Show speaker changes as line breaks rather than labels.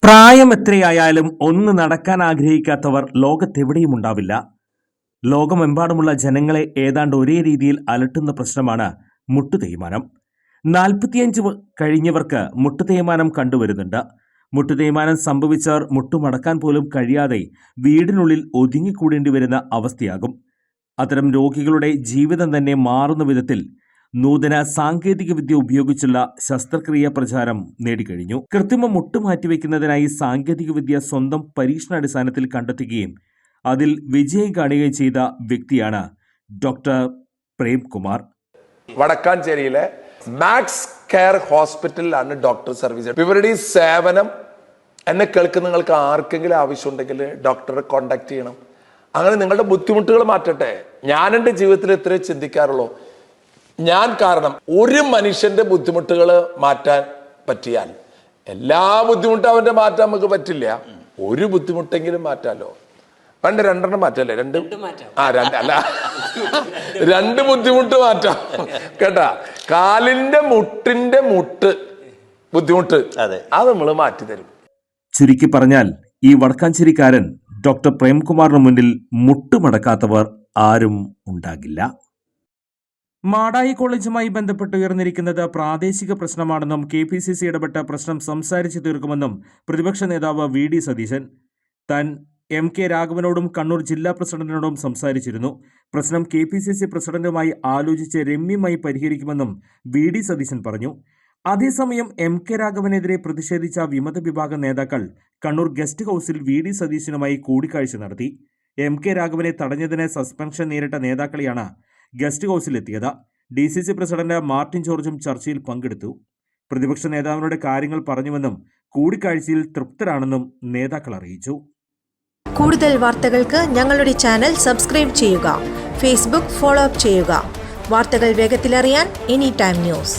പ്രായം എത്രയായാലും ഒന്ന് നടക്കാൻ ആഗ്രഹിക്കാത്തവർ ലോകത്തെവിടെയും ഉണ്ടാവില്ല. ലോകമെമ്പാടുമുള്ള ജനങ്ങളെ ഏതാണ്ട് ഒരേ രീതിയിൽ അലട്ടുന്ന പ്രശ്നമാണ് മുട്ടുതേയ്മാനം. 45 കഴിഞ്ഞവർക്ക് മുട്ടുതേയ്മാനം കണ്ടുവരുന്നുണ്ട്. മുട്ടുതേയ്മാനം സംഭവിച്ചവർ മുട്ടുമടക്കാൻ പോലും കഴിയാതെ വീടിനുള്ളിൽ ഒതുങ്ങിക്കൂടേണ്ടി വരുന്ന അവസ്ഥയാകും. അത്തരം രോഗികളുടെ ജീവിതം തന്നെ മാറുന്ന വിധത്തിൽ നൂതന സാങ്കേതിക വിദ്യ ഉപയോഗിച്ചുള്ള ശസ്ത്രക്രിയ പ്രചാരം നേടിക്കഴിഞ്ഞു. കൃത്രിമ മുട്ട് മാറ്റിവെക്കുന്നതിനായി സാങ്കേതിക വിദ്യ സ്വന്തം പരീക്ഷണാടിസ്ഥാനത്തിൽ കണ്ടെത്തുകയും അതിൽ വിജയം കാണുകയും ചെയ്ത വ്യക്തിയാണ് ഡോക്ടർ പ്രേംകുമാർ.
വടക്കാഞ്ചേരിയിലെ മാക്സ് കെയർ ഹോസ്പിറ്റലിലാണ് ഡോക്ടർ സർവീസ്. ഇവരുടെ ഈ സേവനം എന്നെ കേൾക്കുന്ന നിങ്ങൾക്ക് ആർക്കെങ്കിലും ആവശ്യമുണ്ടെങ്കിൽ ഡോക്ടറെ കോണ്ടാക്ട് ചെയ്യണം. അങ്ങനെ നിങ്ങളുടെ ബുദ്ധിമുട്ടുകൾ മാറ്റട്ടെ. ഞാൻ എൻ്റെ ജീവിതത്തിൽ ഇത്രയും ചിന്തിക്കാറുള്ളൂ. ഞാൻ കാരണം ഒരു മനുഷ്യന്റെ ബുദ്ധിമുട്ടുകൾ മാറ്റാൻ പറ്റിയാൽ എല്ലാ ബുദ്ധിമുട്ടും അവന്റെ മാറ്റാൻ നമുക്ക് പറ്റില്ല. ഒരു ബുദ്ധിമുട്ടെങ്കിലും മാറ്റാലോ. പണ്ട് 2 മാറ്റല്ലേ? 2 അല്ല 2 ബുദ്ധിമുട്ട് മാറ്റാം കേട്ടാ. കാലിന്റെ മുട്ട് ബുദ്ധിമുട്ട് അത് നമ്മൾ മാറ്റി തരും.
ചുരുക്കി പറഞ്ഞാൽ ഈ വടക്കാഞ്ചേരിക്കാരൻ ഡോക്ടർ പ്രേംകുമാറിന് മുന്നിൽ മുട്ടുമടക്കാത്തവർ ആരും ഉണ്ടാകില്ല. മാടായി കോളേജുമായി ബന്ധപ്പെട്ട് ഉയർന്നിരിക്കുന്നത് പ്രാദേശിക പ്രശ്നമാണെന്നും KPCC ഇടപെട്ട പ്രശ്നം സംസാരിച്ചു തീർക്കുമെന്നും പ്രതിപക്ഷ നേതാവ് VD സതീശൻ താൻ MK രാഘവനോടും കണ്ണൂർ ജില്ലാ പ്രസിഡന്റിനോടും സംസാരിച്ചിരുന്നു. പ്രശ്നം KPCC പ്രസിഡന്റുമായി ആലോചിച്ച് രമ്യമായി പരിഹരിക്കുമെന്നും VD സതീശൻ പറഞ്ഞു. അതേസമയം MK രാഘവനെതിരെ പ്രതിഷേധിച്ച വിമത വിഭാഗം നേതാക്കൾ കണ്ണൂർ ഗസ്റ്റ് ഹൌസിൽ VD സതീശനുമായി കൂടിക്കാഴ്ച നടത്തി. MK രാഘവനെ തടഞ്ഞതിന് സസ്പെൻഷൻ നേരിട്ട നേതാക്കളെയാണ് ഗസ്റ്റ് ഹൌസിലെത്തിയത്. DCC പ്രസിഡന്റ് മാർട്ടിൻ ജോർജും ചർച്ചയിൽ പങ്കെടുത്തു. പ്രതിപക്ഷ നേതാവിനോട് കാര്യങ്ങൾ പറഞ്ഞുവെന്നും കൂടിക്കാഴ്ചയിൽ തൃപ്തരാണെന്നും നേതാക്കൾ അറിയിച്ചു.
കൂടുതൽ വാർത്തകൾക്ക് ഞങ്ങളുടെ ചാനൽ സബ്സ്ക്രൈബ് ചെയ്യുക. ഫേസ്ബുക്ക് ഫോളോ അപ്പ് ചെയ്യുക. വാർത്തകൾ വേഗത്തിലറിയാൻ Anytime News.